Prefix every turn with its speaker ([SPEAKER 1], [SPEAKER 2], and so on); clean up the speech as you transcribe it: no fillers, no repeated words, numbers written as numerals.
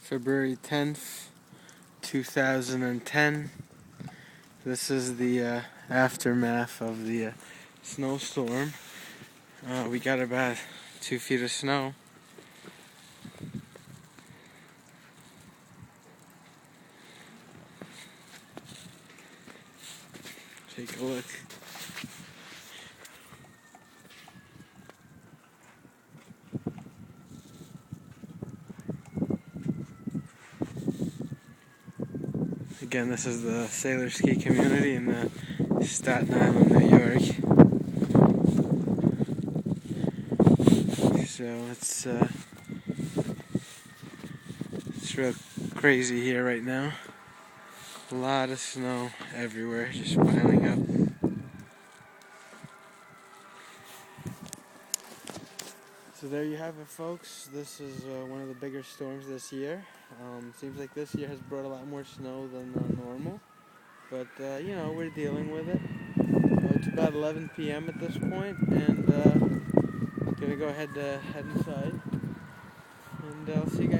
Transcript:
[SPEAKER 1] February 10th, 2010. This is the aftermath of the snowstorm. We got about 2 feet of snow. Take a look. Again, this is the sailor ski community in Staten Island, New York. So it's real crazy here right now. A lot of snow everywhere, just piling up. So there you have it, folks. This is one of the bigger storms this year. Seems like this year has brought a lot more snow than normal. But, we're dealing with it. It's about 11 p.m. at this point, and going to go ahead inside. And I'll see you guys.